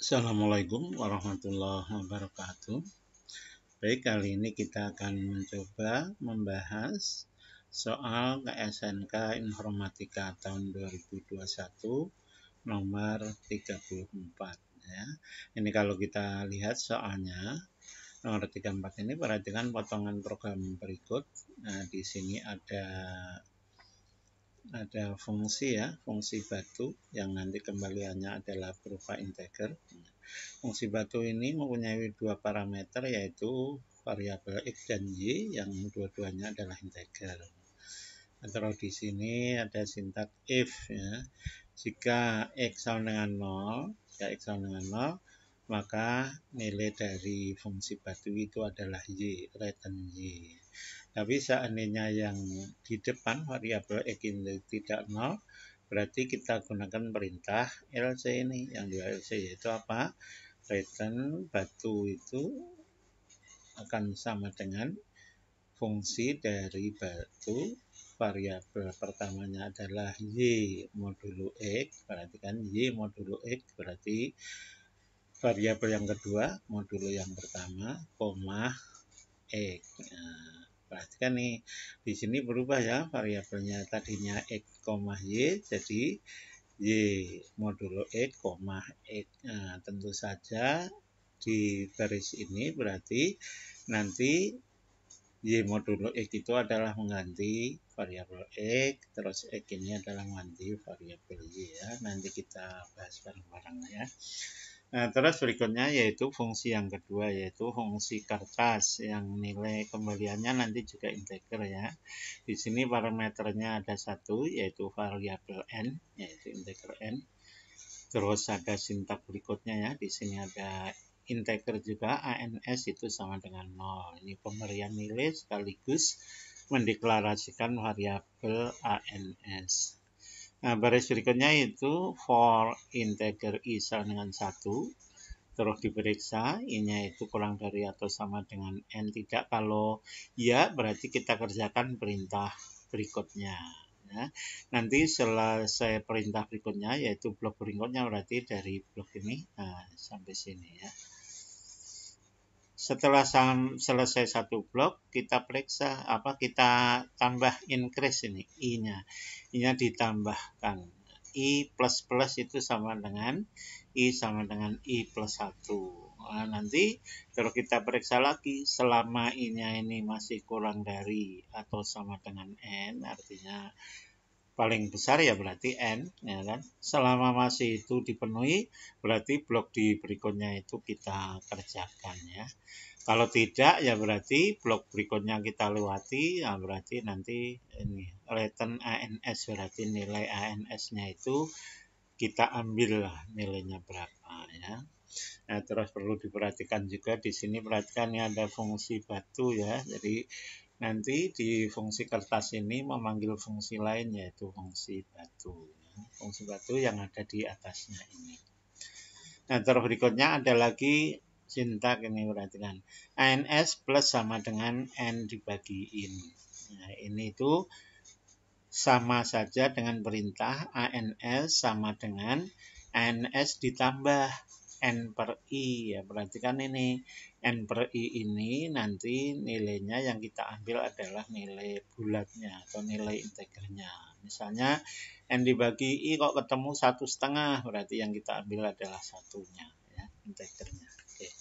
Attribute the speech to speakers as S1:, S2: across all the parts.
S1: Assalamualaikum warahmatullahi wabarakatuh. Baik, kali ini kita akan mencoba membahas soal KSNK Informatika tahun 2021 nomor 34 ya. Ini kalau kita lihat soalnya nomor 34 ini, perhatikan potongan program berikut. Nah, di sini ada fungsi ya, fungsi batu yang nanti kembaliannya adalah berupa integer. Fungsi batu ini mempunyai dua parameter, yaitu variabel x dan y yang dua-duanya adalah integer. Atau di sini ada sintak if ya. Jika x sama dengan 0, maka nilai dari fungsi batu itu adalah y, return y. Tapi seandainya yang di depan variabel x itu tidak 0, berarti kita gunakan perintah LC ini. Yang dua LC yaitu apa? Return batu itu akan sama dengan fungsi dari batu, variabel pertamanya adalah y modulo x, perhatikan y modulo x berarti variabel yang kedua modulo yang pertama, koma x. Nah, perhatikan nih, di sini berubah ya, variabelnya tadinya x, y jadi y modulo x, x. Nah, tentu saja di garis ini berarti nanti y modulo x itu adalah mengganti variabel x, terus x ini adalah mengganti variabel y ya. Nanti kita bahas bareng-bareng ya. Nah, terus berikutnya yaitu fungsi yang kedua, yaitu fungsi kertas yang nilai kembaliannya nanti juga integer ya. Di sini parameternya ada satu, yaitu variabel n, yaitu integer n. Terus ada sintak berikutnya ya, di sini ada integer juga, ans itu sama dengan 0. Ini pemberian nilai sekaligus mendeklarasikan variabel ans. Nah, baris berikutnya itu for integer i sama dengan 1. Terus diperiksa i-nya itu kurang dari atau sama dengan n tidak. Kalau ya, berarti kita kerjakan perintah berikutnya ya. Nanti selesai perintah berikutnya, yaitu blok berikutnya, berarti dari blok ini sampai sini ya. Setelah selesai satu blok, kita periksa kita tambah increase ini i-nya. I-nya ditambahkan. I plus plus itu sama dengan i sama dengan i plus 1. Nah, nanti kalau kita periksa lagi, selama i-nya ini masih kurang dari atau sama dengan n, artinya paling besar ya berarti n ya kan. Selama masih itu dipenuhi, berarti blok di berikutnya itu kita kerjakan ya. Kalau tidak ya berarti blok berikutnya kita lewati, ya berarti nanti ini return ans, berarti nilai ans-nya itu kita ambil lah nilainya berapa ya. Nah, terus perlu diperhatikan juga di sini, perhatikan ya, ada fungsi batu ya. Jadi nanti di fungsi kertas ini memanggil fungsi lain, yaitu fungsi batu ya. Fungsi batu yang ada di atasnya ini. Nah, terus berikutnya ada lagi sintak ini, perhatikan ans plus sama dengan n dibagi in. Nah, ini itu sama saja dengan perintah ans sama dengan ans ditambah n per i ya. Perhatikan ini n per i ini nanti nilainya yang kita ambil adalah nilai bulatnya atau nilai integernya. Misalnya n dibagi i kok ketemu 1,5, berarti yang kita ambil adalah satunya ya, integernya. Oke.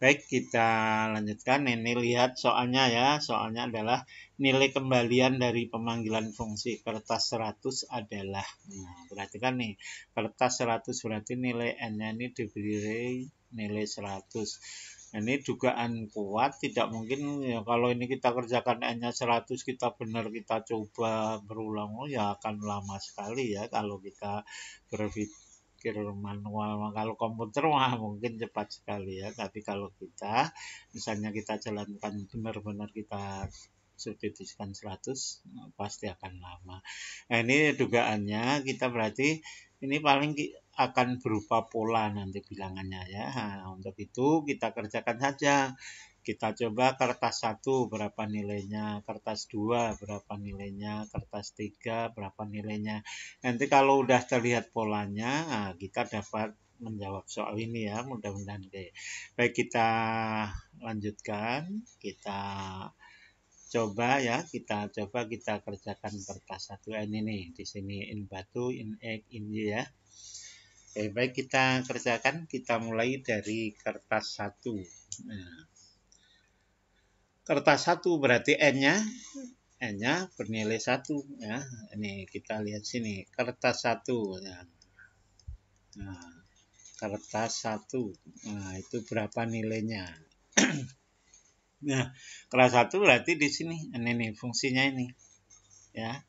S1: Baik, kita lanjutkan. Ini lihat soalnya ya. Soalnya adalah nilai kembalian dari pemanggilan fungsi kertas 100 adalah. Nah, perhatikan nih. Kertas 100 berarti nilai n-nya ini diberi nilai 100. Ini dugaan kuat, tidak mungkin ya kalau ini kita kerjakan n-nya 100, kita benar kita coba berulang, ya akan lama sekali ya kalau kita berpikir manual. Kalau komputer mungkin cepat sekali ya, tapi kalau kita misalnya kita jalankan benar-benar kita substitusikan 100, pasti akan lama. Nah, ini dugaannya kita berarti ini paling akan berupa pola nanti bilangannya ya. Nah, untuk itu kita kerjakan saja. Kita coba kertas 1 berapa nilainya, kertas 2 berapa nilainya, kertas 3 berapa nilainya. Nanti kalau udah terlihat polanya, kita dapat menjawab soal ini ya, mudah-mudahan. Baik, kita lanjutkan, kita coba ya, kita kerjakan kertas 1N ini. Di sini in batu, in egg, in Y ya. Oke, baik, kita kerjakan, kita mulai dari kertas 1. Nah, kertas 1 berarti N-nya bernilai 1 ya. Ini kita lihat sini, kertas 1 ya. Nah, kertas 1. Nah, itu berapa nilainya? Nah, kelas 1 berarti di sini ini nih fungsinya ini. Ya.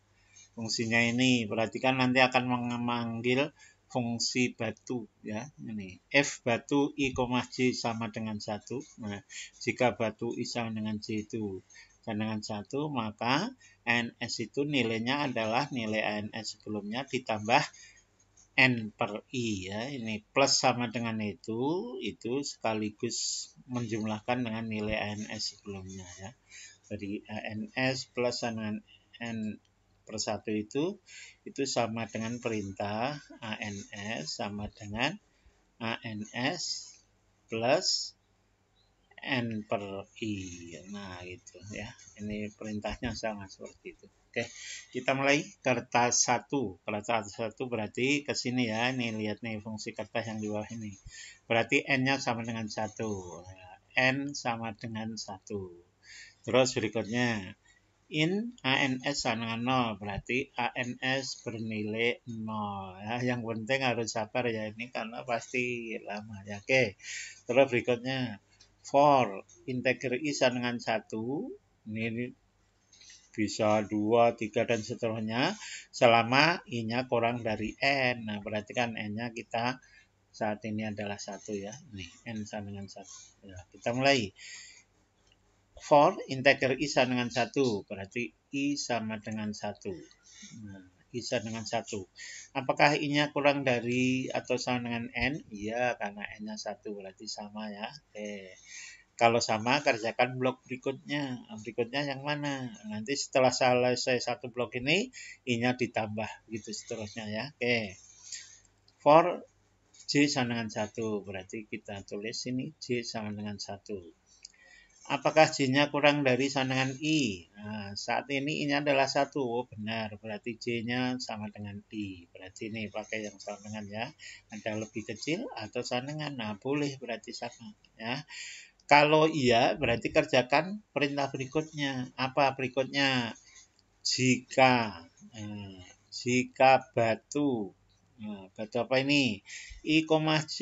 S1: Fungsinya ini berarti kan nanti akan memanggil fungsi batu ya. Ini F batu I, J sama dengan 1. Nah, jika batu I sama dengan J itu sama dengan 1, maka ANS itu nilainya adalah nilai ANS sebelumnya ditambah N per I ya. Ini plus sama dengan itu sekaligus menjumlahkan dengan nilai ANS sebelumnya ya. Jadi ANS plus dengan N per 1 itu sama dengan perintah ANS sama dengan ANS plus N per I. Nah, itu ya. Ini perintahnya sama seperti itu. Oke, kita mulai kertas 1. Kertas 1 berarti ke sini ya. Ini lihat nih fungsi kertas yang di bawah ini. Berarti N-nya sama dengan 1. N sama dengan 1. Terus berikutnya in ANS sama dengan 0, berarti ANS bernilai 0 ya. Yang penting harus sabar ya ini karena pasti lama ya. Oke, terus berikutnya for integer I sama dengan 1, ini bisa 2, 3 dan seterusnya selama I-nya kurang dari N. Nah, berarti kan N-nya kita saat ini adalah 1 ya. Nih, N sama dengan 1 ya. Kita mulai. For integer I sama dengan 1, berarti I sama dengan 1. Nah, I sama dengan 1. Apakah I-nya kurang dari atau sama dengan N? Iya, karena N-nya 1, berarti sama ya. Oke. Kalau sama, kerjakan blok berikutnya. Berikutnya yang mana? Nanti setelah selesai satu blok ini, I-nya ditambah, gitu seterusnya ya. Oke. For J sama dengan 1, berarti kita tulis ini J sama dengan 1. Apakah J-nya kurang dari sama dengan I? Nah, saat ini I-nya adalah 1. Oh, benar. Berarti J-nya sama dengan I. Berarti ini pakai yang sama dengan ya. Ada lebih kecil atau sama dengan. Nah, boleh berarti sama. Ya. Kalau iya, berarti kerjakan perintah berikutnya. Apa berikutnya? Jika batu. Nah, batu apa ini? I, J.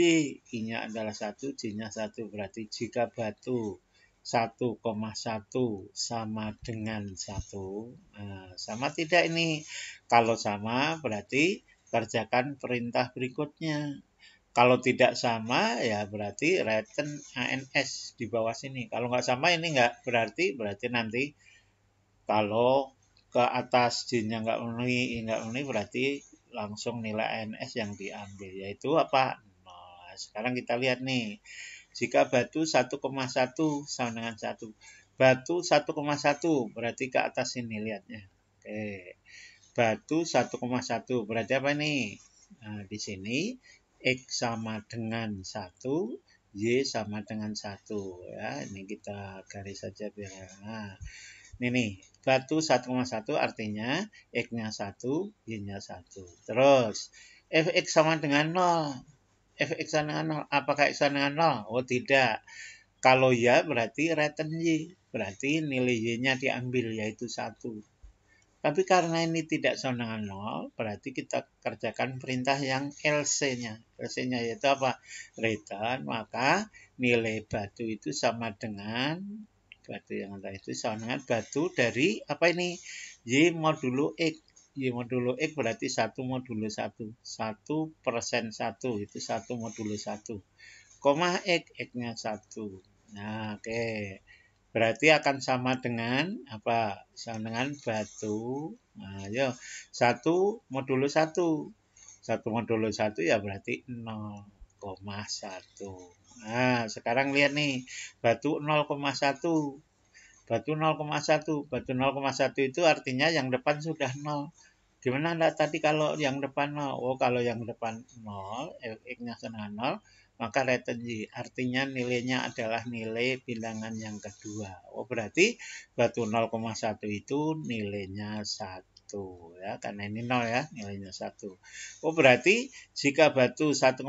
S1: I-nya adalah 1, J-nya 1. Berarti jika batu 1,1 sama dengan 1. Nah, sama tidak ini? Kalau sama berarti kerjakan perintah berikutnya. Kalau tidak sama ya berarti return ANS di bawah sini. Kalau nggak sama ini nggak berarti nanti kalau ke atas J-nya nggak memenuhi berarti langsung nilai ANS yang diambil yaitu apa? 0. Sekarang kita lihat nih. Jika batu 1,1 sama dengan 1. Batu 1,1 berarti ke atas ini lihatnya. Oke. Batu 1,1 berarti apa ini? Nah, di sini X sama dengan 1, Y sama dengan 1 ya. Ini kita garis saja biar. Nah, ini nih, batu 1,1 artinya X-nya 1, Y-nya 1. Terus Fx sama dengan 0. Fx sama dengan 0. Apakah X sama dengan 0? Oh, tidak. Kalau ya berarti return Y. Berarti nilai Y-nya diambil yaitu 1. Tapi karena ini tidak sama dengan 0, berarti kita kerjakan perintah yang LC-nya. LC-nya yaitu apa? Return, maka nilai batu itu sama dengan batu yang ada itu sama dengan batu dari apa ini? Y modulo X. Y modulo X berarti 1 modulo 1. 1%1 itu 1 modulo 1. Koma X, X-nya 1. Nah, oke. Berarti akan sama dengan apa? Sama dengan batu. Nah, yo 1 modulo 1. 1 modulo 1 ya berarti 0,1. Nah, sekarang lihat nih. Batu 0,1. Batu 0,1. Batu 0,1 itu artinya yang depan sudah 0. Gimana enggak tadi kalau yang depan 0? Oh, kalau yang depan 0, X-nya sama 0, maka return Y. Artinya nilainya adalah nilai bilangan yang kedua. Oh, berarti batu 0,1 itu nilainya 1. Ya, karena ini 0 ya, nilainya 1. Oh, berarti jika batu 1,1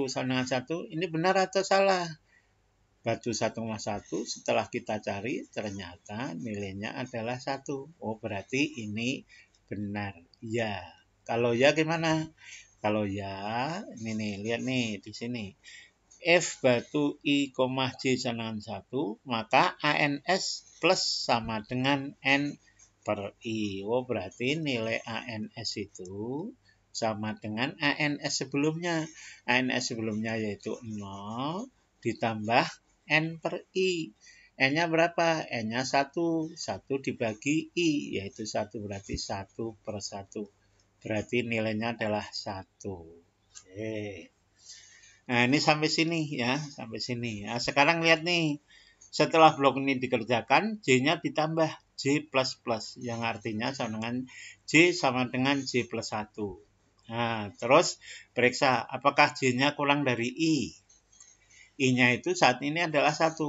S1: sama dengan 1, ini benar atau salah? Batu 1,1 setelah kita cari ternyata nilainya adalah 1. Oh, berarti ini benar. Ya. Kalau ya gimana? Kalau ya, ini nih, lihat nih di sini. F batu I, J sama dengan 1, maka ANS plus sama dengan N per I. Oh, berarti nilai ANS itu sama dengan ANS sebelumnya. ANS sebelumnya yaitu 0 ditambah N per I. N-nya berapa? N-nya 1. 1 dibagi I, yaitu 1. Berarti 1 per 1. Berarti nilainya adalah 1. Oke. Nah, ini sampai sini ya. Sampai sini. Nah, sekarang lihat nih. Setelah blok ini dikerjakan, J-nya ditambah J++. Yang artinya sama dengan J sama dengan J plus 1. Nah, terus periksa apakah J-nya kurang dari I. I-nya itu saat ini adalah 1.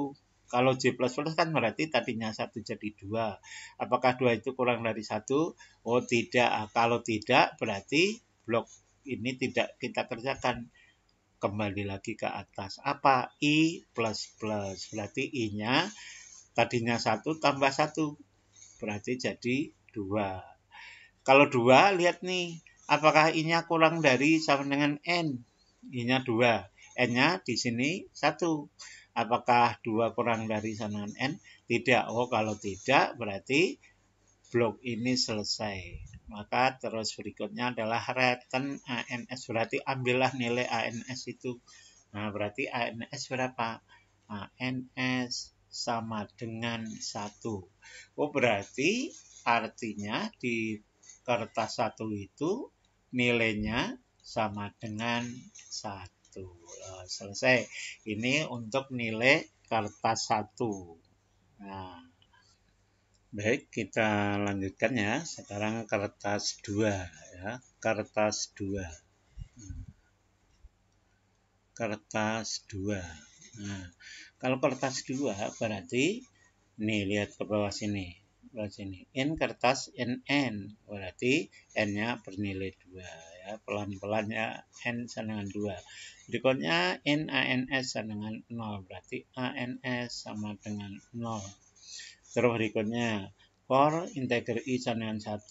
S1: Kalau J++ kan berarti tadinya 1 jadi 2. Apakah 2 itu kurang dari 1? Oh, tidak. Kalau tidak, berarti blok ini tidak kita kerjakan. Kembali lagi ke atas. Apa? I++. Berarti I-nya tadinya 1 tambah 1. Berarti jadi 2. Kalau 2, lihat nih. Apakah I-nya kurang dari sama dengan N? I-nya 2. N-nya di sini 1. Apakah 2 kurang dari sama dengan N? Tidak. Oh, kalau tidak berarti blok ini selesai. Maka terus berikutnya adalah return ANS. Berarti ambillah nilai ANS itu. Nah, berarti ANS berapa? ANS sama dengan 1. Oh, berarti artinya di kertas 1 itu nilainya sama dengan 1. Selesai. Ini untuk nilai kertas 1. Nah, baik, kita lanjutkan ya. Sekarang kertas 2 ya. Kertas 2. Kertas 2. Nah, kalau kertas 2 berarti nih lihat ke bawah sini. Bawah sini. In kertas NN. Berarti N-nya bernilai 2 ya. Pelan-pelan ya, N sama dengan 2. Berikutnya in ANS sama dengan 0. Berarti ANS sama dengan 0. Terus berikutnya for integer I sama dengan 1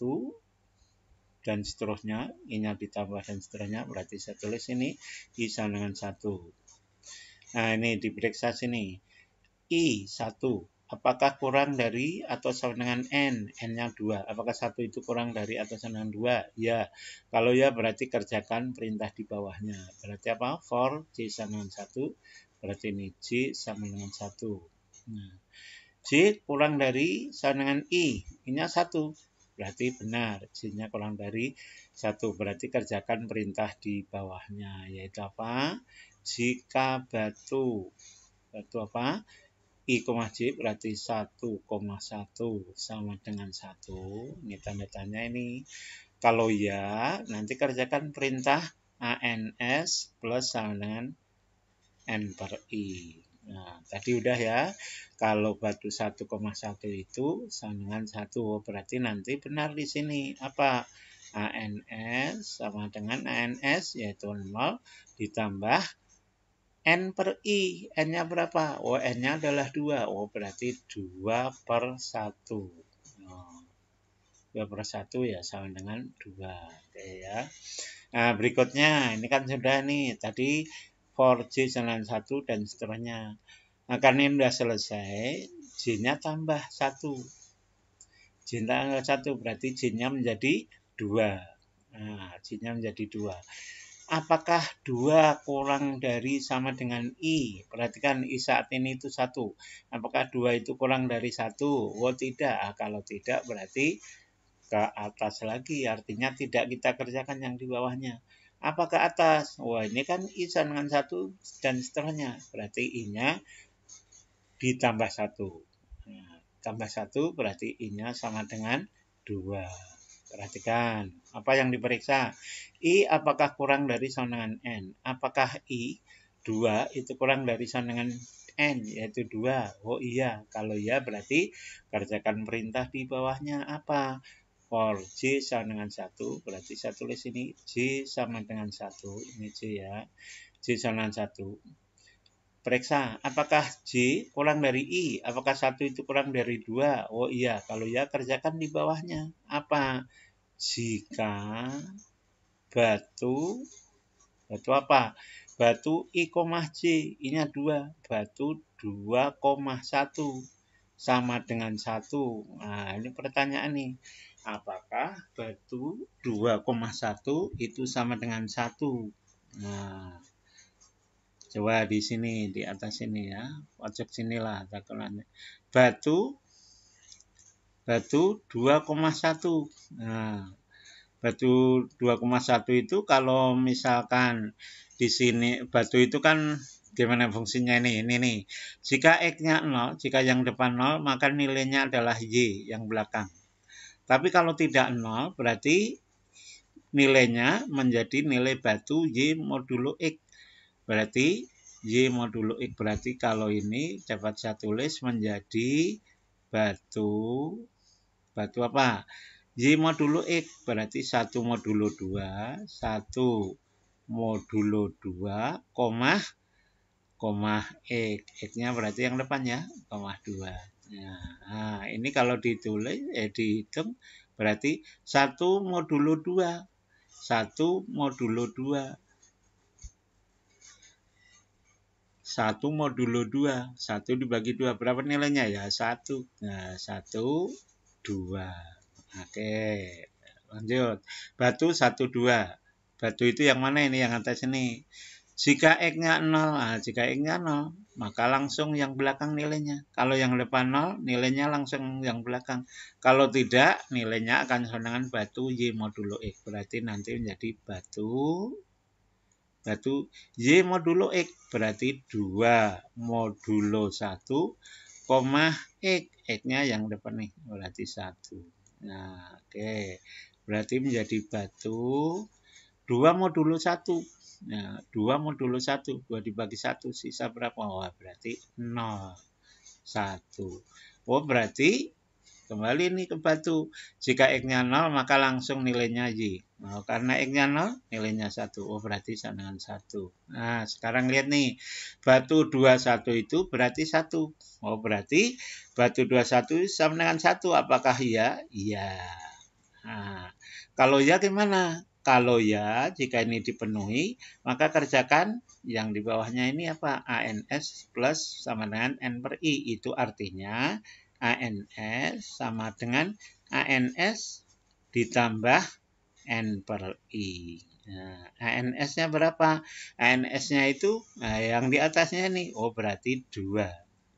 S1: dan seterusnya, I-nya ditambah dan seterusnya, berarti saya tulis ini I sama dengan 1. Nah, ini diperiksa sini. I 1, apakah kurang dari atau sama dengan N? N-nya 2. Apakah 1 itu kurang dari atau sama dengan 2? Ya. Kalau ya berarti kerjakan perintah di bawahnya. Berarti apa? For J sama dengan 1. Berarti ini J sama dengan 1. Nah, J kurang dari sama dengan I. I-nya 1. Berarti benar. J-nya kurang dari 1. Berarti kerjakan perintah di bawahnya. Yaitu apa? Jika batu apa? I, J berarti 1,1 sama dengan 1. Ini tanda tanya ini. Kalau ya, nanti kerjakan perintah ANS plus sama dengan N per I. Nah, tadi udah ya. Kalau batu 1,1 itu sama dengan 1. Berarti nanti benar di sini. Apa? ANS sama dengan ANS yaitu 0 ditambah N per I. N-nya berapa? Oh, N-nya adalah 2. Oh, berarti 2 per 1. Oh, 2 per 1 ya sama dengan 2. Oke ya. Nah, berikutnya. Ini kan sudah nih. Tadi for J sama dengan 1 dan seterusnya. Nah, karena ini sudah selesai, J-nya tambah 1. J-nya tambah 1 berarti J-nya menjadi 2. Nah, J-nya menjadi 2. Apakah 2 kurang dari sama dengan I? Perhatikan I saat ini itu 1. Apakah 2 itu kurang dari 1? Oh, tidak. Kalau tidak berarti ke atas lagi. Artinya tidak kita kerjakan yang di bawahnya. Apa ke atas? Wah, ini kan I sama dengan 1 dan seterusnya. Berarti I-nya ditambah 1. Nah, tambah 1 berarti I-nya sama dengan 2. Perhatikan, apa yang diperiksa? I apakah kurang dari sama dengan N? Apakah I 2 itu kurang dari sama dengan N, yaitu 2? Oh iya, kalau iya berarti kerjakan perintah di bawahnya apa? For J sama dengan 1, berarti saya tulis ini J sama dengan 1, ini J ya. J sama dengan 1. Periksa, apakah J kurang dari I? Apakah 1 itu kurang dari 2? Oh iya, kalau iya kerjakan di bawahnya. Apa? Jika batu apa? Batu I, J, I-nya 2. Batu 2,1 sama dengan 1. Nah, ini pertanyaan nih. Apakah batu 2,1 itu sama dengan 1? Nah, coba di sini, di atas sini ya, pojok sinilah takarannya. Batu 2,1. Nah, batu 2,1 itu kalau misalkan di sini batu itu kan gimana fungsinya ini nih. Jika X-nya 0, jika yang depan 0, maka nilainya adalah Y yang belakang. Tapi kalau tidak 0, berarti nilainya menjadi nilai batu Y modulo X. Berarti Y modulo X, berarti kalau ini dapat saya tulis menjadi batu apa? Y modulo X, berarti 1 modulo 2, 1 modulo 2, koma X. X-nya berarti yang depan ya, koma 2. Nah, ini kalau ditulis, dihitung, berarti 1 modulo 2. 1 modulo 2. 1 modulo 2. 1 dibagi 2. Berapa nilainya ya? 1. Nah, 1, 2. Oke, lanjut. Batu 1, 2. Batu itu yang mana ini? Yang atas ini. Jika X-nya 0, nah, jika X-nya 0, maka langsung yang belakang nilainya. Kalau yang depan 0, nilainya langsung yang belakang. Kalau tidak, nilainya akan sama dengan batu Y modulo X. Berarti nanti menjadi batu Y modulo X. Berarti 2 modulo 1, koma X. X-nya yang depan nih. Berarti 1. Nah, oke. Berarti menjadi batu 2 modulo 1. Nah, 2 modulo 1, 2 dibagi 1, sisa berapa? Wah, berarti 0, 1. Oh, berarti kembali nih ke batu. Jika X-nya 0, maka langsung nilainya Y. Nah, karena X-nya 0, nilainya 1. Oh, berarti sama dengan 1. Nah, sekarang lihat nih. Batu 21 itu berarti 1. Oh, berarti batu 21 sama dengan 1. Apakah iya? Iya. Nah, kalau ya gimana? Kalau ya, jika ini dipenuhi, maka kerjakan yang di bawahnya ini apa? ANS plus sama dengan N per I. Itu artinya ANS sama dengan ANS ditambah N per I. Nah, ANS-nya berapa? ANS-nya itu yang di atasnya nih. Oh, berarti 2.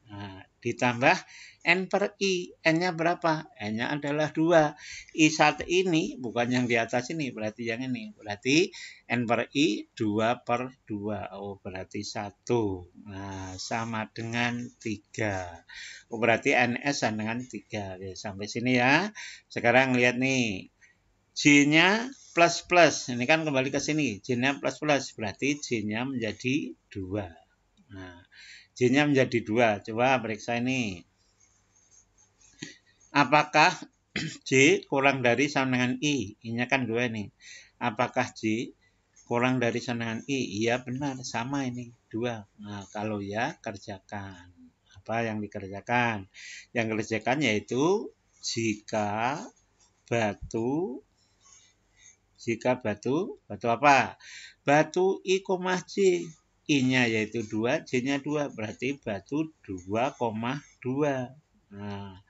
S1: Nah, ditambah N per I. N-nya berapa? N-nya adalah 2. I saat ini bukan yang di atas ini, berarti yang ini. Berarti N per I 2 per 2. Oh, berarti 1. Nah, sama dengan 3. Oh, berarti NS sama dengan 3. Oke, sampai sini ya. Sekarang lihat nih. J-nya plus. Ini kan kembali ke sini. J-nya plus. Berarti J-nya menjadi 2. Nah, J-nya menjadi 2. Coba periksa ini. Apakah J kurang dari sama dengan I? I-nya kan 2 nih. Apakah J kurang dari sama dengan I? Iya benar, sama ini. 2. Nah, kalau ya kerjakan. Apa yang dikerjakan? Yang dikerjakan yaitu jika batu apa? Batu I, J. I-nya yaitu 2, J-nya 2. Berarti batu 2,2. Nah,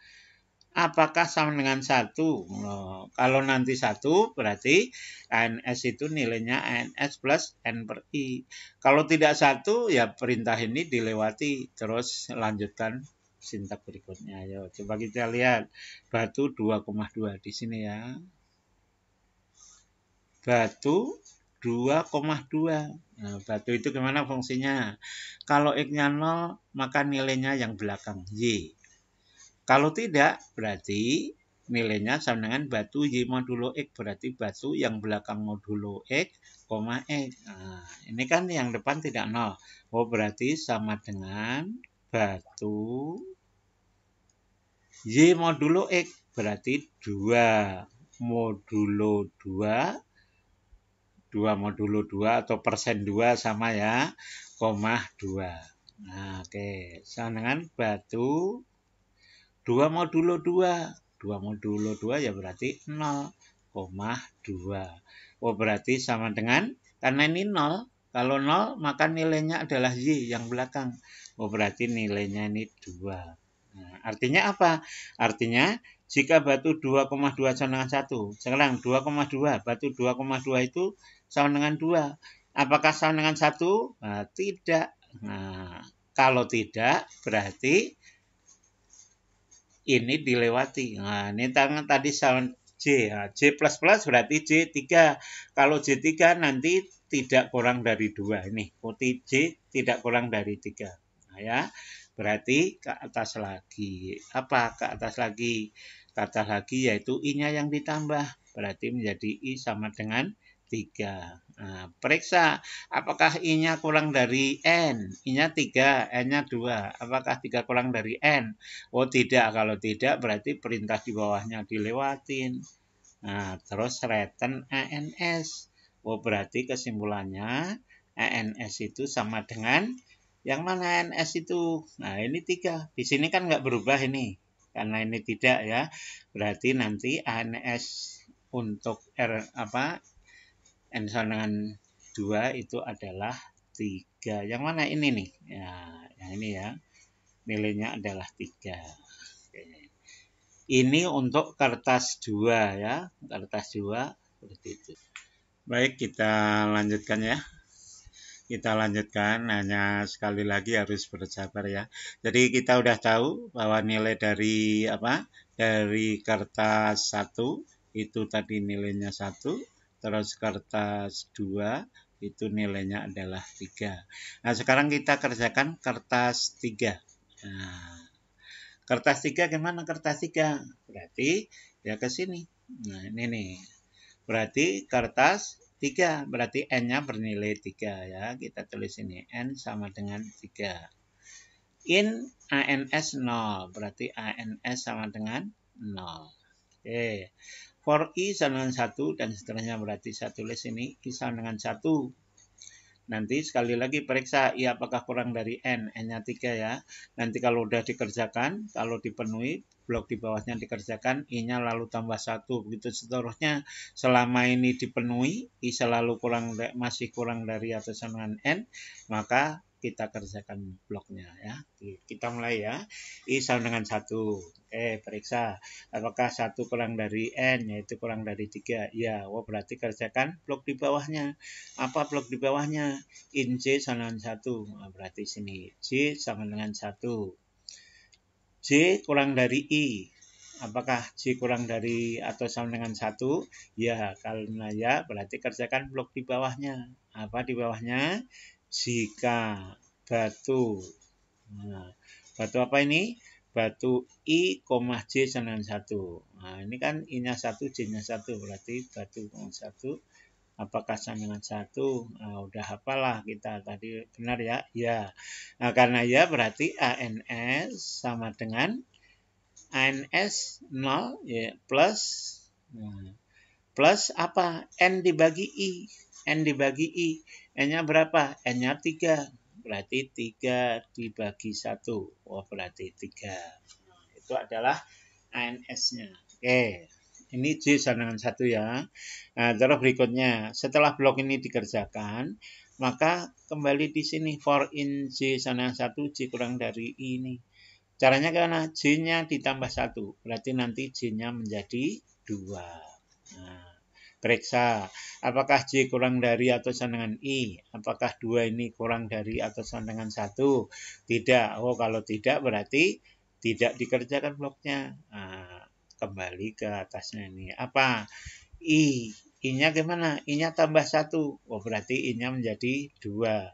S1: apakah sama dengan 1? Oh, kalau nanti 1, berarti ANS itu nilainya ANS plus N per I. Kalau tidak 1, ya perintah ini dilewati. Terus lanjutkan sintak berikutnya. Ayo, coba kita lihat. Batu 2,2 di sini ya. Batu 2,2. Nah, batu itu gimana fungsinya? Kalau X-nya 0, maka nilainya yang belakang Y. Kalau tidak, berarti nilainya sama dengan batu Y modulo X, berarti batu yang belakang modulo X, koma X. Nah, ini kan yang depan tidak 0. Oh, berarti sama dengan batu Y modulo X, berarti 2 modulo 2, 2 modulo 2 atau persen 2 sama ya, koma 2. Nah, oke. Sama dengan batu 2 modulo 2. 2 modulo 2 ya berarti 0,2. Oh, berarti sama dengan, karena ini 0. Kalau 0 maka nilainya adalah Y yang belakang. Oh, berarti nilainya ini 2. Nah, artinya apa? Artinya jika batu 2,2 sama dengan 1. Sekarang 2,2. Batu 2,2 itu sama dengan 2. Apakah sama dengan 1? Nah, tidak. Nah, kalau tidak berarti ini dilewati. Nah, ini tangan tadi sama J. Nah, J++ berarti J3. Kalau J3 nanti tidak kurang dari 2. Ini putih J tidak kurang dari 3. Nah, ya. Berarti ke atas lagi. Apa ke atas lagi? Ke atas lagi yaitu I-nya yang ditambah. Berarti menjadi I sama dengan 3. Nah, periksa apakah I-nya kurang dari N. I-nya 3, N-nya 2. Apakah 3 kurang dari N? Oh, tidak. Kalau tidak berarti perintah di bawahnya dilewatin. Nah, terus return ANS. Oh, berarti kesimpulannya ANS itu sama dengan yang mana ANS itu? Nah, ini 3. Di sini kan nggak berubah ini. Karena ini tidak ya. Berarti nanti ANS untuk N sama dengan 2 itu adalah 3. Yang mana ini nih? Ya, yang ini ya. Nilainya adalah 3. Oke. Ini untuk kertas 2 ya. Kertas 2 seperti itu. Baik, kita lanjutkan ya. Kita lanjutkan, hanya sekali lagi harus bersabar ya. Jadi kita udah tahu bahwa nilai dari Dari kertas 1 itu tadi nilainya 1, terus kertas 2 itu nilainya adalah 3. Nah, sekarang kita kerjakan kertas 3. Nah, kertas 3 gimana kertas 3? Berarti ya ke sini. Nah, ini nih. Berarti kertas 3, berarti N-nya bernilai 3 ya. Kita tulis ini N sama dengan 3. In ANS 0, berarti ANS sama dengan 0. Oke. For I sama dengan 1 dan seterusnya, berarti saya tulis ini I sama dengan 1. Nanti sekali lagi periksa I apakah kurang dari N, N-nya 3 ya. Nanti kalau udah dikerjakan, kalau dipenuhi, blok di bawahnya dikerjakan, I-nya lalu tambah 1. Begitu seterusnya, selama ini dipenuhi, I selalu masih kurang dari atau sama dengan N, maka kita kerjakan bloknya ya. Kita mulai ya. I sama dengan 1. Periksa apakah 1 kurang dari N, yaitu kurang dari 3. Ya, berarti kerjakan blok di bawahnya. Apa blok di bawahnya? In J sama dengan 1. Nah, berarti sini J sama dengan 1. J kurang dari I. Apakah J kurang dari atau sama dengan 1? Ya, karena ya berarti kerjakan blok di bawahnya. Apa di bawahnya? Jika batu. Nah, batu apa ini? Batu I, J sama dengan 1. Nah, ini kan I-nya 1, J-nya 1. Berarti batu 1. Apakah sama dengan 1? Nah, udah hafalah kita tadi, benar ya? Ya. Nah, karena ya berarti ANS sama dengan ANS 0 ya, plus plus apa? N dibagi I. N dibagi I. N-nya berapa? N-nya 3. Berarti 3 dibagi 1. Oh, berarti 3. Nah, itu adalah ANS-nya. Oke. Ini J sama dengan 1 ya. Nah, terus berikutnya, setelah blok ini dikerjakan, maka kembali di sini for in J sama dengan 1, J kurang dari I ini. Caranya karena J-nya ditambah 1. Berarti nanti J-nya menjadi 2. Nah, periksa apakah J kurang dari atau sama dengan I. Apakah 2 ini kurang dari atau sama dengan 1? Tidak. Oh, kalau tidak berarti tidak dikerjakan bloknya. Nah, kembali ke atasnya ini. Apa? I. I-nya gimana? I-nya tambah 1. Oh, berarti I-nya menjadi 2.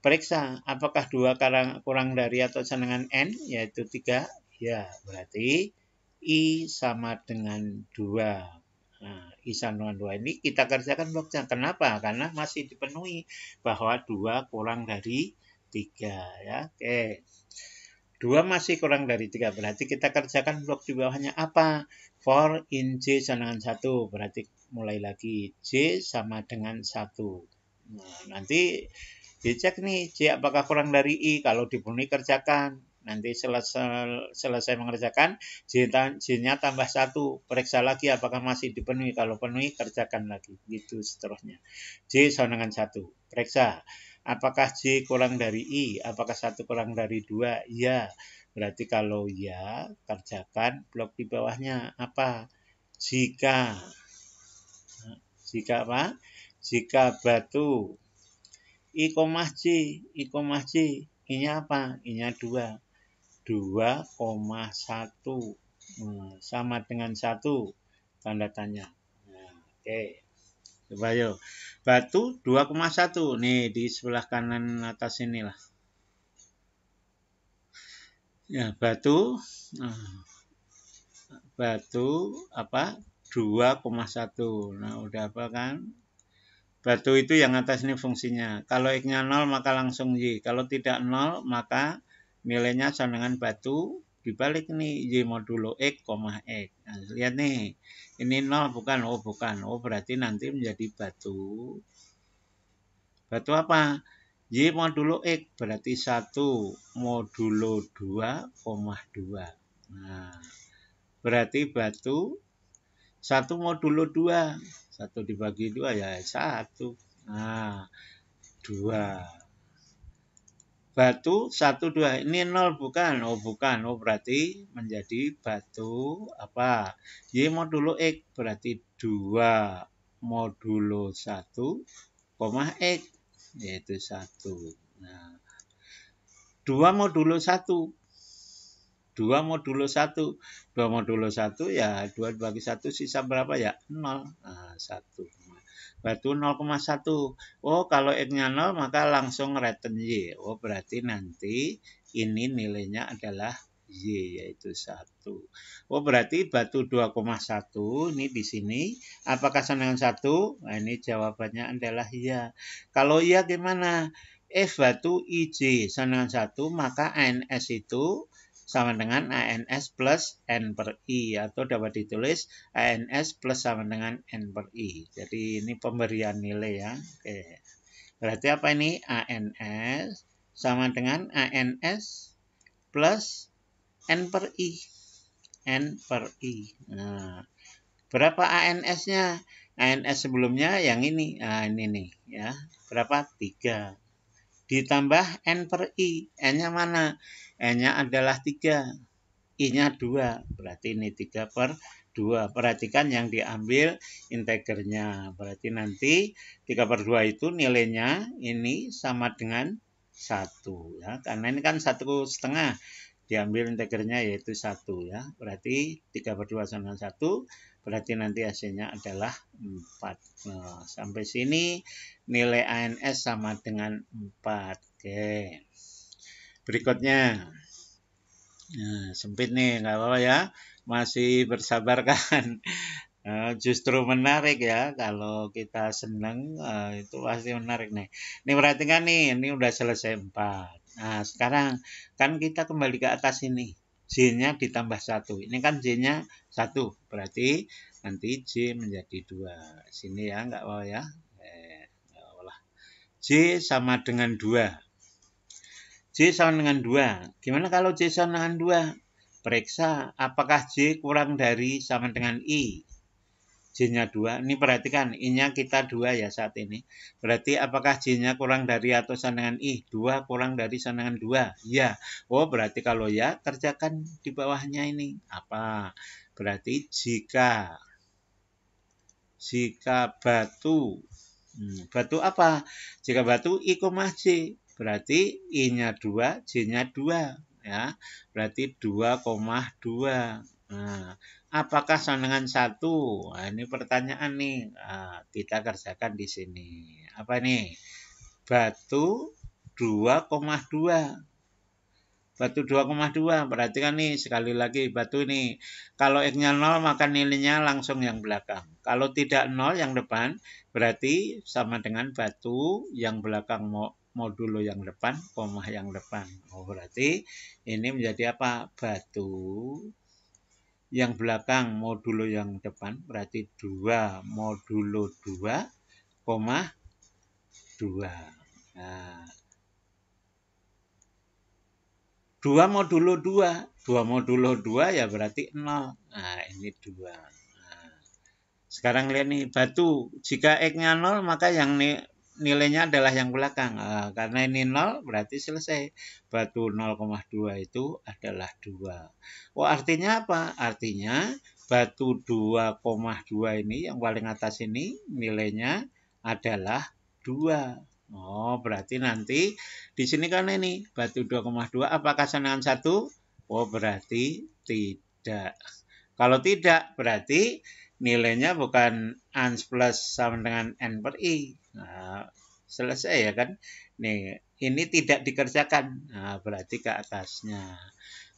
S1: Periksa apakah 2 kurang dari atau sama dengan N, yaitu 3. Ya, berarti I sama dengan 2. Nah, I sama dengan 2 ini kita kerjakan bloknya. Kenapa? Karena masih dipenuhi bahwa 2 kurang dari 3 ya. Oke. 2 masih kurang dari 3. Berarti kita kerjakan blok di bawahnya apa? For in J sama dengan 1. Berarti mulai lagi J sama dengan 1. Nah, nanti dicek nih J apakah kurang dari I. Kalau dipenuhi kerjakan. Nanti selesai mengerjakan J-nya tambah 1. Periksa lagi apakah masih dipenuhi. Kalau penuhi kerjakan lagi. Gitu seterusnya. J sama dengan 1. Periksa. Apakah J kurang dari I? Apakah 1 kurang dari 2? Ya. Berarti kalau ya, kerjakan blok di bawahnya. Apa? Jika apa? Jika batu I, J, I-nya apa? I-nya 2. 2,1 sama dengan 1 tanda tanya. Nah, oke. Coba yuk. Batu 2,1. Nih di sebelah kanan atas inilah. Ya, batu apa? 2,1. Nah, udah apa kan? Batu itu yang atas ini fungsinya. Kalau X-nya 0 maka langsung Y. Kalau tidak 0 maka nilainya sama dengan batu. Dibalik nih Y modulo X, X. Nah, lihat nih. Ini 0 bukan? Oh bukan. Oh berarti nanti menjadi batu. Batu apa? Y modulo X berarti 1 modulo 2,2. Nah, berarti batu 1 modulo 2. 1 dibagi 2 ya 1. Nah, 2. Batu 1, 2. Ini 0 bukan? Oh bukan. Oh berarti menjadi batu apa? Y modulo X berarti 2 modulo 1, X. Yaitu 1. Nah, 2 modulo 1. 2 modulo 1. 2 modulo 1 ya 2 dibagi 1 sisa berapa ya? 0. Nah, 1. Batu 0,1. Oh, kalau X-nya 0 maka langsung return Y. Oh, berarti nanti ini nilainya adalah Y yaitu 1. Oh, berarti batu 2,1 ini di sini apakah sama dengan 1? Nah, ini jawabannya adalah iya. Kalau iya gimana? F batu IJ sama dengan 1 maka ANS itu sama dengan ANS plus N per I atau dapat ditulis ANS plus sama dengan N per I. Jadi ini pemberian nilai ya. Oke. Berarti apa ini? ANS sama dengan ANS plus N per I. N per I. Nah, berapa ANS-nya? ANS sebelumnya yang ini. Nah, ini nih ya. Berapa? 3. Ditambah N per I. N-nya mana? N-nya adalah 3. I-nya 2. Berarti ini 3 per 2. Perhatikan yang diambil integernya. Berarti nanti 3 per 2 itu nilainya ini sama dengan 1. Ya. Karena ini kan 1,5. Diambil integernya yaitu 1. Ya. Berarti 3 per 2 sama dengan 1. Berarti nanti hasilnya adalah 4. Nah, sampai sini nilai ANS sama dengan 4. Oke. Berikutnya. Nah, sempit nih, nggak apa-apa ya. Masih bersabar kan. Justru menarik ya. Kalau kita senang, itu pasti menarik nih. Ini perhatikan nih, ini udah selesai 4. Nah, sekarang kan kita kembali ke atas ini. J-nya ditambah 1. Ini kan J-nya 1. Berarti nanti J menjadi 2. Sini ya, nggak apa-apa ya. J sama dengan 2. J sama dengan 2. Gimana kalau J sama dengan 2? Periksa apakah J kurang dari sama dengan I. J-nya 2. Ini perhatikan, I-nya kita 2 ya saat ini. Berarti apakah J-nya kurang dari atau sama dengan I? 2 kurang dari sama dengan 2. Ya. Oh, berarti kalau ya, kerjakan di bawahnya ini. Apa? Berarti jika batu. Batu apa? Jika batu I, J. Berarti I-nya 2, J-nya 2. Ya, berarti 2,2. Nah, apakah sama dengan 1? Nah, ini pertanyaan nih. Nah, kita kerjakan di sini. Apa ini? Batu 2,2. batu 2,2. Berarti kan nih sekali lagi batu ini. Kalau X-nya 0 maka nilainya langsung yang belakang. Kalau tidak 0 yang depan berarti sama dengan batu yang belakang modulo yang depan, koma yang depan. Oh, berarti ini menjadi apa? Batu yang belakang modulo yang depan berarti 2 modulo 2, koma 2. Nah, 2 modulo 2 ya berarti 0. Nah, ini 2. Nah, sekarang lihat nih, batu. Jika X-nya 0, maka yang nilainya adalah yang belakang. Nah, karena ini 0, berarti selesai. Batu 0,2 itu adalah 2. Oh, artinya apa? Artinya batu 2,2 ini, yang paling atas ini, nilainya adalah 2. Oh, berarti nanti di sini kan ini batu 2,2 apakah sama dengan 1? Oh, berarti tidak. Kalau tidak, berarti nilainya bukan ans plus sama dengan n per i. Nah, selesai ya kan? Nih, ini tidak dikerjakan. Nah, berarti ke atasnya.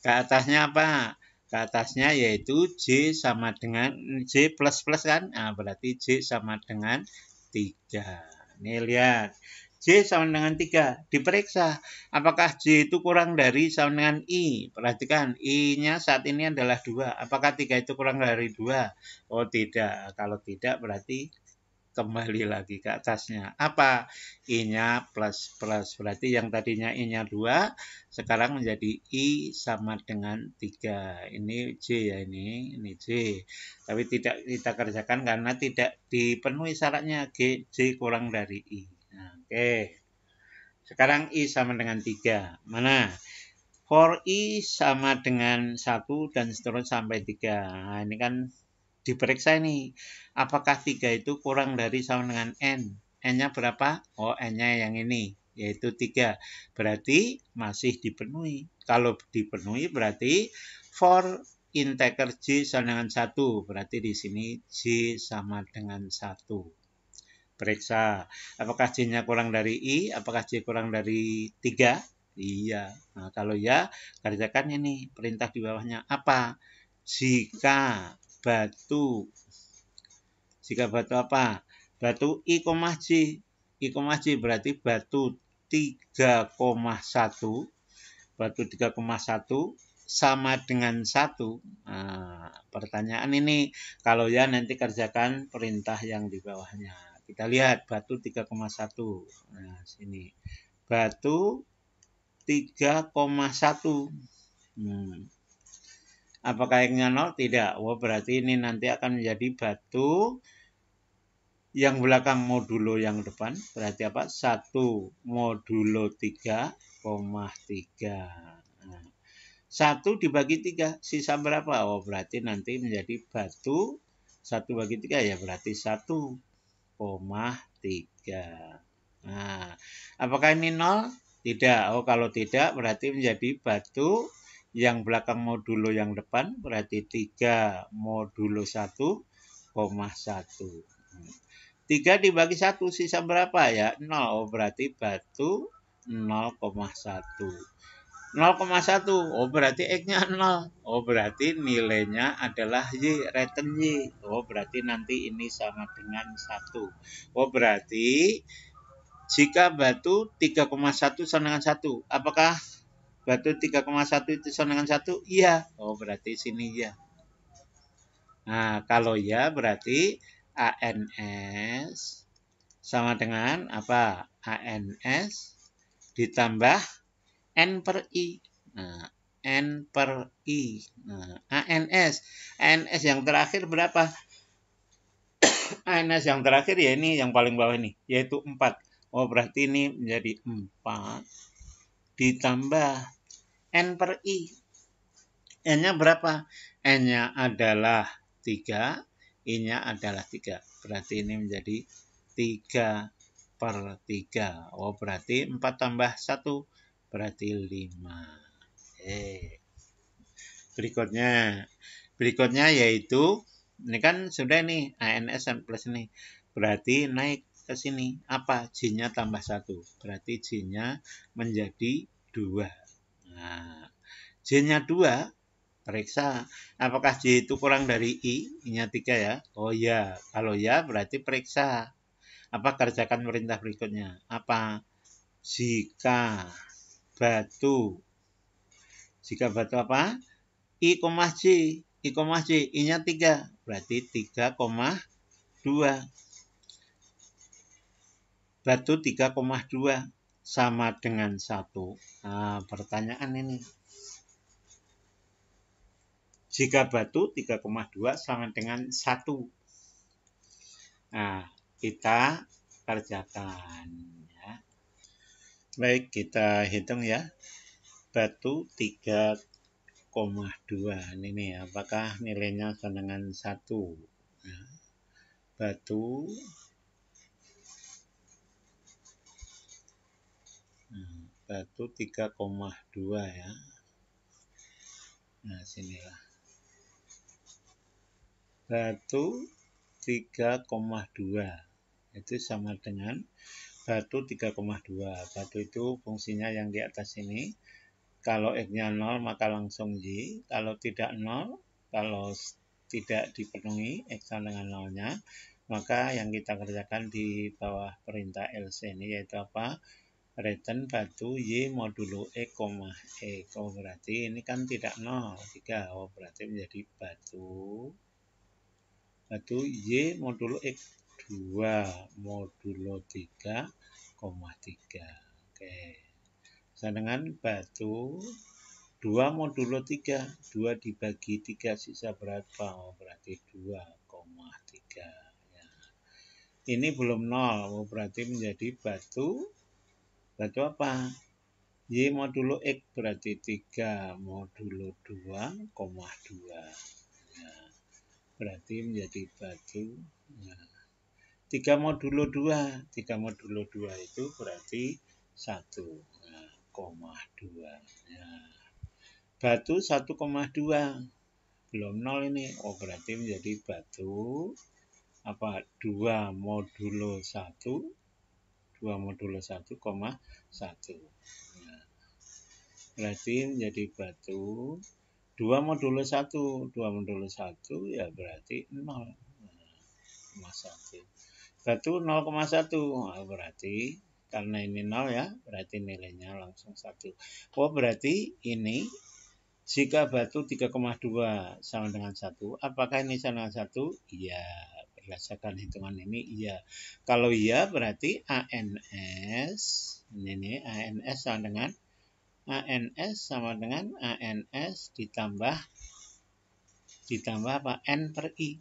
S1: Ke atasnya apa? Ke atasnya yaitu J sama dengan J plus plus kan? Nah, berarti J sama dengan 3. Nih lihat. J sama dengan 3. Diperiksa. Apakah J itu kurang dari sama dengan I? Perhatikan. I-nya saat ini adalah 2. Apakah 3 itu kurang dari 2? Oh tidak. Kalau tidak berarti kembali lagi ke atasnya. Apa? I-nya plus plus. Berarti yang tadinya I-nya 2. Sekarang menjadi I sama dengan 3. Ini J ya ini. Ini J. Tapi tidak kita kerjakan karena tidak dipenuhi syaratnya. J kurang dari I. Nah, oke. Sekarang I sama dengan 3. Mana? For I sama dengan 1 dan seterusnya sampai 3. Nah, ini kan diperiksa ini. Apakah 3 itu kurang dari sama dengan N? N-nya berapa? Oh, N-nya yang ini, yaitu 3. Berarti masih dipenuhi. Kalau dipenuhi berarti for integer J sama dengan 1. Berarti di sini J sama dengan 1. Periksa. Apakah J-nya kurang dari I? Apakah J kurang dari 3? Iya. Nah, kalau ya, kerjakan ini. Perintah di bawahnya. Apa? Jika batu apa? Batu I, J. I, J berarti batu 3,1. Batu 3,1 sama dengan 1. Nah, pertanyaan ini. Kalau ya, nanti kerjakan perintah yang di bawahnya. Kita lihat batu 3,1. Nah, sini. Batu 3,1. Apakah X-nya 0? Tidak. Oh, berarti ini nanti akan menjadi batu yang belakang modulo yang depan. Berarti apa? 1 modulo 3,3. Nah, 1 dibagi 3. Sisa berapa? Oh, berarti nanti menjadi batu 1 bagi 3 ya. Berarti 1,3. Nah, apakah ini 0? Tidak. Oh, kalau tidak berarti menjadi batu yang belakang modulo yang depan berarti 3 modulo 1,1. 3 dibagi 1 sisa berapa ya? 0. Oh, berarti batu 0,1. 0,1. Oh, berarti X-nya 0. Oh, berarti nilainya adalah Y, return Y. Oh, berarti nanti ini sama dengan 1. Oh, berarti jika batu 3,1 sama dengan 1. Apakah batu 3,1 itu sama dengan 1? Iya. Oh, berarti sini ya. Nah, kalau ya berarti ANS sama dengan apa? ANS ditambah N per I. Nah, N per I. Nah, ANS yang terakhir berapa? ANS yang terakhir ya ini yang paling bawah ini, yaitu 4. Oh, berarti ini menjadi 4 ditambah N per I. N-nya berapa? N-nya adalah 3, I-nya adalah 3. Berarti ini menjadi 3 per 3. Oh, berarti 4 tambah 1 berarti 5. Berikutnya yaitu ini kan sudah nih ANS plus ini. Berarti naik ke sini. Apa? J-nya tambah 1. Berarti J-nya menjadi 2. Nah, J-nya 2, periksa. Apakah J itu kurang dari I? I-nya 3 ya. Oh ya, kalau ya berarti periksa. Apa kerjakan perintah berikutnya? Apa? Jika batu apa? I, J. I, J. I-nya 3. Berarti 3,2. Batu 3,2 sama dengan 1. Nah, pertanyaan ini. Jika batu 3,2 sama dengan 1. Nah, kita kerjakan ya. Baik, kita hitung ya. Batu 3,2. Ini nih, apakah nilainya sama dengan 1? Ya. Batu 3,2 ya. Nah, sinilah. Batu 3,2 itu sama dengan batu 3,2. Batu itu fungsinya yang di atas ini. Kalau X-nya 0 maka langsung Y. Kalau tidak 0, kalau tidak dipenuhi X sama dengan 0-nya, maka yang kita kerjakan di bawah perintah LC ini yaitu apa? Return batu Y modulo X, E. Oh, berarti ini kan tidak 0, 3. Oh, berarti menjadi batu Y modulo X 2 modulo 3,3. Oke. Sama dengan batu 2 modulo 3. 2 dibagi 3 sisa berapa? Oh, berarti 2,3. Ya. Ini belum 0. Oh, berarti menjadi batu apa? Y modulo X berarti 3 modulo 2,2. Ya. Berarti menjadi batu. Nah, 3 modulo 2. 3 modulo 2 itu berarti 1, nah, 2. Nah, batu 1,2. Belum 0 ini. Oh, berarti menjadi batu apa? 2 modulo 1. 2 modulo 1,1. Nah, berarti menjadi batu 2 modulo 1. 2 modulo 1 ya berarti 0. 0,1. Batu 0,1. Nah, berarti karena ini 0 ya, berarti nilainya langsung 1. Oh, berarti ini jika batu 3,2 sama dengan 1, apakah ini sama dengan 1? Iya, berdasarkan hitungan ini iya. Kalau iya berarti ANS, ini ANS sama dengan ANS ditambah apa? N per I.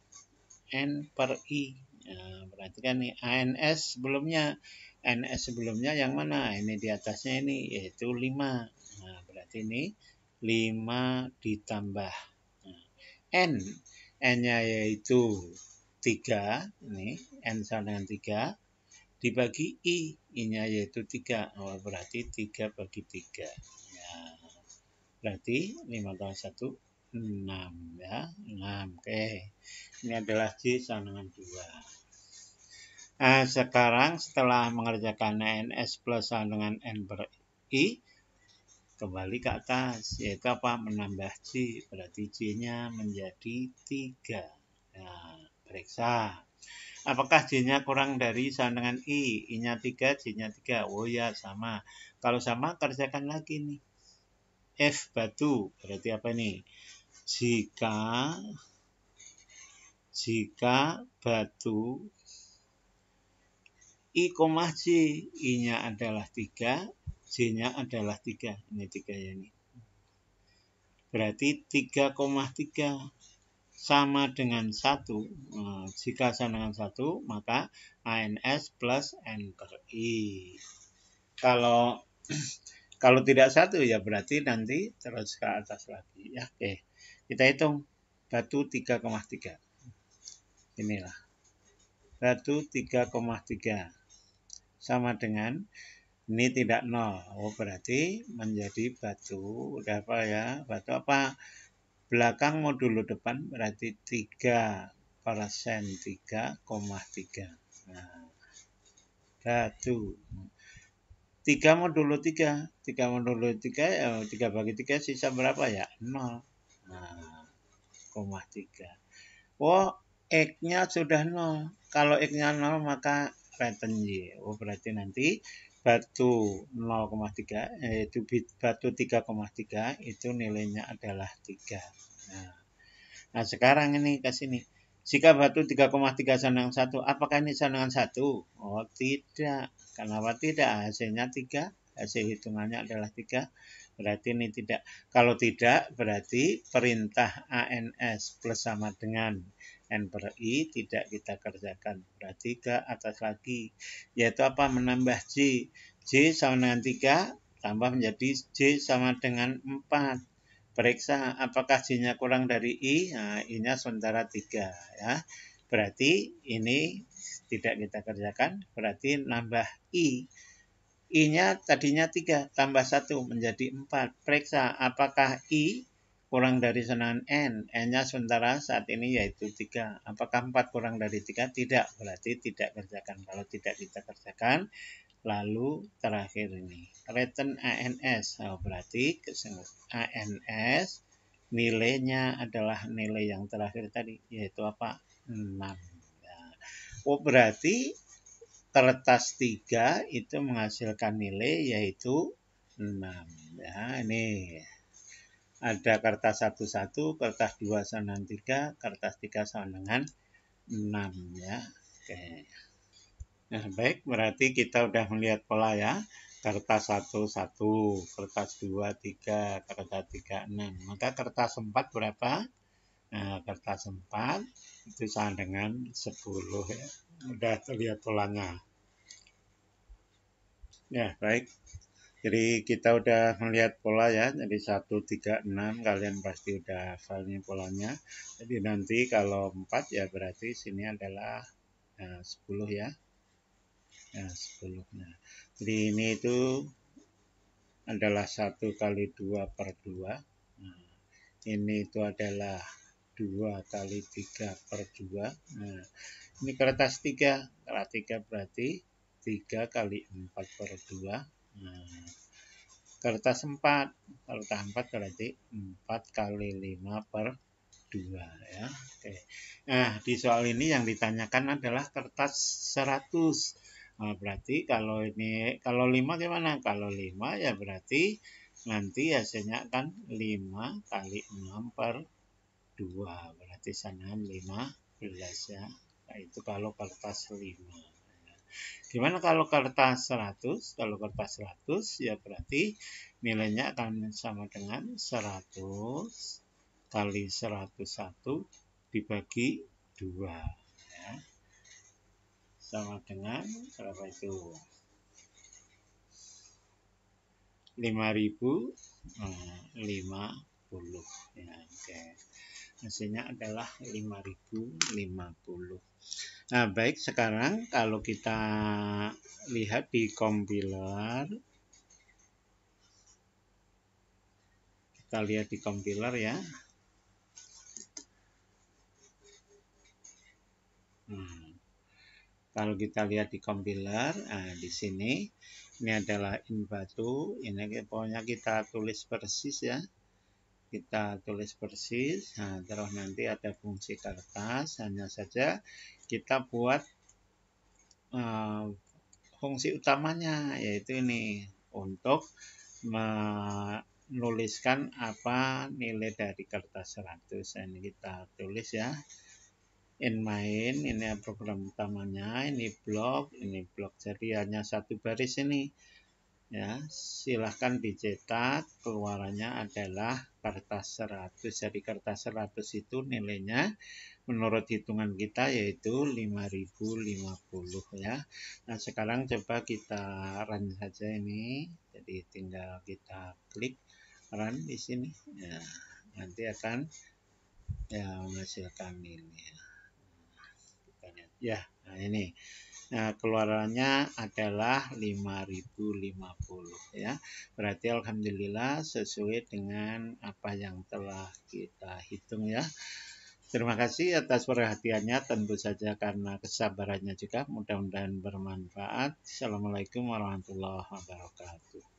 S1: N per I. Nah, berarti kan nih ANS sebelumnya yang mana? Ini di atasnya ini yaitu 5. Nah, berarti ini 5 ditambah N. N-nya yaitu 3. Ini N sama dengan 3 dibagi I. I-nya yaitu 3. Oh, berarti 3 bagi 3. Ya. Berarti 5 tambah 1 6 ya. 6. Oke. Ini adalah J sama dengan 2. Nah, sekarang setelah mengerjakan NS plus sama dengan N per I, kembali ke atas, yaitu apa? Menambah J, berarti J-nya menjadi 3. Nah, periksa. Apakah J-nya kurang dari sama dengan I? I-nya 3, J-nya 3. Oh ya, sama. Kalau sama, kerjakan lagi nih. F batu, berarti apa nih? Jika batu I, J, I-nya adalah 3, J-nya adalah 3. Ini 3 ya ini. Berarti 3,3 sama dengan 1. Nah, jika sama dengan 1, maka ANS plus N per I. Kalau tidak 1 ya berarti nanti terus ke atas lagi. Ya, oke. Kita hitung batu 3,3. Inilah. Batu 3,3 sama dengan ini tidak 0. Oh, berarti menjadi batu udah apa ya? Batu apa? Belakang modulo depan berarti 3%, 3,3. Nah, batu 3 modulo 3. 3 modulo 3, 3 bagi 3 sisa berapa ya? 0. Nah, 0,3. Oh, X-nya sudah 0. Kalau X-nya 0 maka return Y. Oh, berarti nanti batu 0,3 yaitu batu 3,3 itu nilainya adalah 3. Nah, sekarang ini ke sini. Jika batu 3,3 sama dengan 1, apakah ini sama dengan 1? Oh, tidak. Kenapa tidak? Hasilnya 3. Hasil hitungannya adalah 3. Berarti ini tidak. Kalau tidak, berarti perintah ANS plus sama dengan N per I tidak kita kerjakan. Berarti ke atas lagi. Yaitu apa? Menambah J. J sama dengan 3, tambah menjadi J sama dengan 4. Periksa apakah J-nya kurang dari I. Nah, I-nya sementara 3 ya. Berarti ini tidak kita kerjakan, berarti nambah I. I-nya tadinya 3 tambah 1 menjadi 4. Periksa apakah I kurang dari senangan N. N-nya sementara saat ini yaitu 3. Apakah 4 kurang dari 3? Tidak. Berarti tidak kerjakan. Kalau tidak kita kerjakan, lalu terakhir ini return ANS. Oh, berarti ANS nilainya adalah nilai yang terakhir tadi, yaitu apa? 6. Oh, berarti kertas 3 itu menghasilkan nilai yaitu 6. Ya, ini ada kertas 1, kertas 2 sama dengan 3, kertas 3 sama dengan 6 ya. Oke. Nah, baik, berarti kita udah melihat pola ya. Kertas 1, 1, kertas 2, 3, kertas 3, 6. Maka kertas 4 berapa? Nah, kertas 4 itu sama dengan 10 ya. Udah terlihat polanya. Ya, baik. Jadi kita udah melihat pola ya. Jadi 1, 3, 6 kalian pasti udah hafal nih polanya. Jadi nanti kalau 4 ya berarti sini adalah 10 ya. Nah, 10. Nah, jadi ini itu adalah 1 kali 2 per 2. Nah, ini itu adalah 2 kali 3 per 2. Nah, ini kertas 3. Kertas 3 berarti 3 kali 4 per 2. Nah, kertas 4. Kertas 4 berarti 4 kali 5 per 2 ya. Oke. Nah, di soal ini yang ditanyakan adalah kertas 100. Nah, berarti kalau 5 gimana? Kalau 5 ya berarti nanti hasilnya kan 5 kali 6 per 2. Berarti sana 15 ya. Nah, itu kalau kertas 5. Gimana kalau kertas 100? Kalau kertas 100 ya berarti nilainya akan sama dengan 100 kali 101 dibagi 2 ya. Sama dengan berapa itu? 5050 ya. Oke. Hasilnya adalah 5050. Nah, baik, sekarang kalau kita lihat di compiler, ya. Kalau kita lihat di compiler, di sini ini adalah in batu. Ini pokoknya kita tulis persis ya. Kita tulis persis. Nah, terus nanti ada fungsi kertas. Hanya saja kita buat fungsi utamanya, yaitu ini untuk menuliskan apa nilai dari kertas 100. Ini kita tulis ya. In main, ini program utamanya, ini blok. Jadi hanya satu baris ini. Ya, silahkan dicetak, keluarannya adalah kertas 100. Jadi kertas 100 itu nilainya menurut hitungan kita yaitu 5050 ya. Nah, sekarang coba kita run saja ini. Jadi tinggal kita klik run di sini. Ya, nanti akan ya menghasilkan ini ya. Ya, nah ini. Nah, keluarannya adalah 5050 ya. Berarti alhamdulillah sesuai dengan apa yang telah kita hitung ya. Terima kasih atas perhatiannya, tentu saja karena kesabarannya juga. Mudah-mudahan bermanfaat. Assalamualaikum warahmatullahi wabarakatuh.